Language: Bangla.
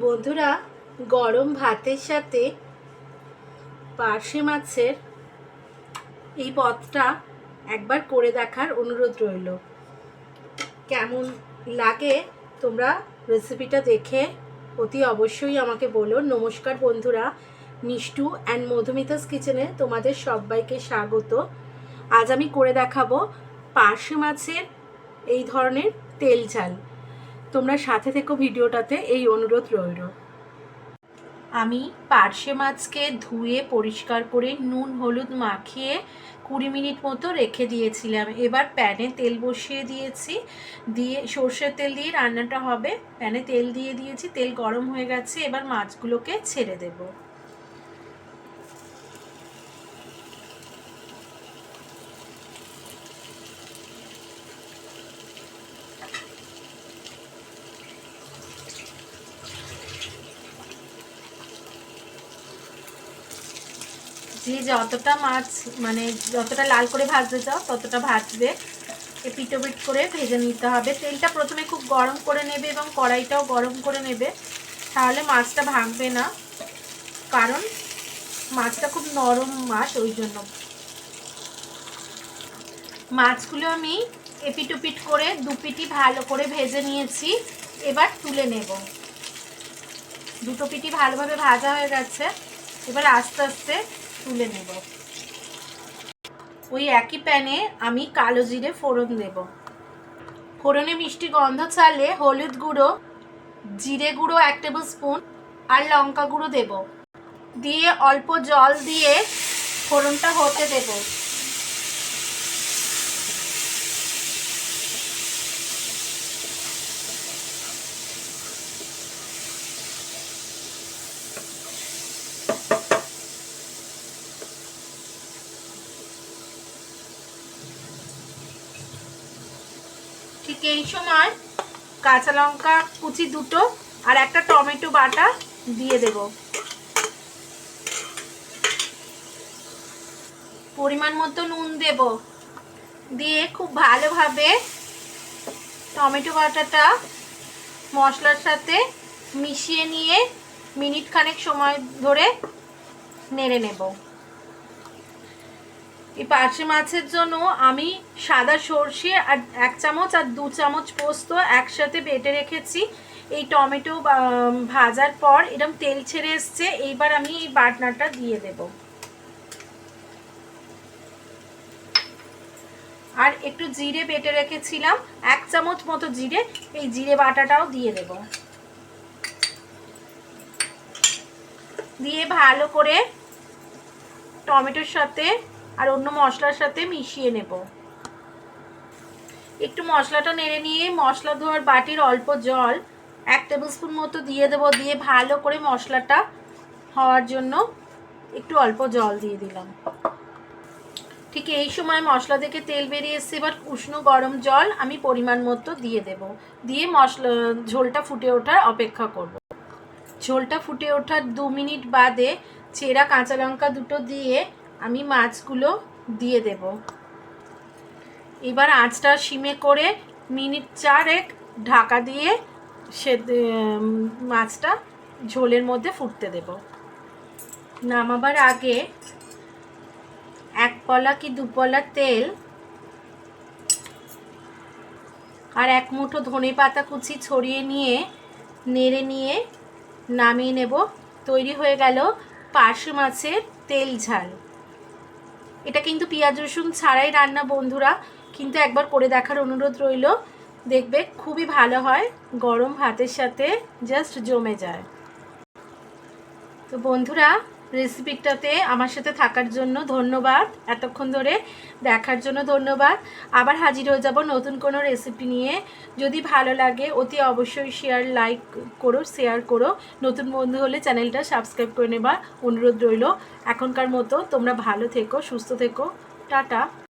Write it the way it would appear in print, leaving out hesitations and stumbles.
বন্ধুরা, গরম ভাতের সাথে পার্শে মাছের এই পদটা একবার করে দেখার অনুরোধ রইল। কেমন লাগে তোমরা রেসিপিটা দেখে অতি অবশ্যই আমাকে বলো। নমস্কার বন্ধুরা, মিষ্টু অ্যান্ড মধুমিতাস কিচেনে তোমাদের সবাইকে স্বাগত। আজ আমি করে দেখাবো পার্শে মাছের এই ধরনের তেল ঝাল। তোমরা সাথে থেকো ভিডিওটাতে, এই অনুরোধ রইল। আমি পার্শে মাছকে ধুয়ে পরিষ্কার করে নুন হলুদ মাখিয়ে 20 মিনিট মতো রেখে দিয়েছিলাম। এবার প্যানে তেল বসিয়ে দিয়েছি, দিয়ে সর্ষের তেল দিয়ে রান্নাটা হবে। প্যানে তেল দিয়ে দিয়েছি, তেল গরম হয়ে গেছে। এবার মাছগুলোকে ছেড়ে দেবো। যে যতটা মাছ যতটা লাল করে ভাজতে চাও ততটা ভাজবে, পিটোপিট করে ভেজে নিতে হবে। তেলটা প্রথমে খুব গরম করে নেবে এবং কড়াইটাও গরম করে নেবে, তাহলে মাছটা ভাঙবে না, কারণ মাছটা খুব নরম মাছ, ওই জন্য। মাছগুলো আমি এপিটোপিট করে দুপিটি ভালো করে ভেজে নিয়েছি। এবার তুলে নেব। দুটো পিটি ভালোভাবে ভাজা হয়ে গেছে, এবার আস্তে আস্তে তুলে নেব। ওই একই প্যানে আমি কালো জিরে ফোড়ন দেব। ফোড়নে মিষ্টি গন্ধ ছাড়লে হলুদ গুঁড়ো, জিরে গুঁড়ো 1 টেবিল স্পুন আর লঙ্কা গুঁড়ো দেব। দিয়ে অল্প জল দিয়ে ফোড়নটা হতে দেব। ঠিক এই সময় কাঁচা লঙ্কা কুচি দুটো আর একটা টমেটো বাটা দিয়ে দেব। পরিমাণ মতো নুন দেব। দিয়ে খুব ভালোভাবে টমেটো বাটাটা মশলার সাথে মিশিয়ে নিয়ে মিনিট খানেক সময় ধরে নেড়ে নেব। এই পার্শে মাছের জন্য আমি সাদা সর্ষে আর 1 চামচ আর 2 চামচ পোস্ত একসাথে বেটে রেখেছি। এই টমেটো ভাজার পর এরকম তেল ছেড়ে এসছে। এইবার আমি এই বাটনাটা দিয়ে দেব। আর একটু জিরে বেটে রেখেছিলাম, 1 চামচ মতো জিরে, এই জিরে বাটাটাও দিয়ে দেব। দিয়ে ভালো করে টমেটোর সাথে আর অন্য মশলার সাথে মিশিয়ে নেব। একটু মশলাটা নেড়ে নিয়ে মশলা ধোয়ার বাটির অল্প জল 1 টেবিল স্পুন মতো দিয়ে দেব। দিয়ে ভালো করে মশলাটা হওয়ার জন্য একটু অল্প জল দিয়ে দিলাম। ঠিক এই সময় মশলা থেকে তেল বেরিয়ে এসছে। এবার উষ্ণ গরম জল আমি পরিমাণ মতো দিয়ে দেব। দিয়ে ঝোলটা ফুটে ওঠার অপেক্ষা করব। ঝোলটা ফুটে ওঠার 2 মিনিট বাদে চেরা কাঁচা লঙ্কা দুটো দিয়ে আমি মাছগুলো দিয়ে দেব। এবার আঁচটা সিমে করে মিনিট 4 ঢাকা দিয়ে মাছটা ঝোলের মধ্যে ফুটতে দেব। নামাবার আগে 1 পলা কি 2 পলা তেল আর 1 মুঠো ধনে পাতা কুচি ছড়িয়ে নিয়ে নেড়ে নিয়ে নামিয়ে নেব। তৈরি হয়ে গেল পার্শে মাছের তেল ঝাল। এটা কিন্তু পেঁয়াজ রসুন ছাড়াই রান্না বন্ধুরা, কিন্তু একবার করে দেখার অনুরোধ রইল। দেখবে খুবই ভালো হয়, গরম ভাতের সাথে জাস্ট জমে যায়। তো বন্ধুরা, রেসিপিটাতে আমার সাথে থাকার জন্য ধন্যবাদ, এতক্ষণ ধরে দেখার জন্য ধন্যবাদ। আবার হাজির হয়ে যাব নতুন কোনো রেসিপি নিয়ে। যদি ভালো লাগে অতি অবশ্যই লাইক করো, শেয়ার করো। নতুন বন্ধু হলে চ্যানেলটা সাবস্ক্রাইব করে নেবার অনুরোধ রইল। এখনকার মতো তোমরা ভালো থেকো, সুস্থ থেকো, টাটা।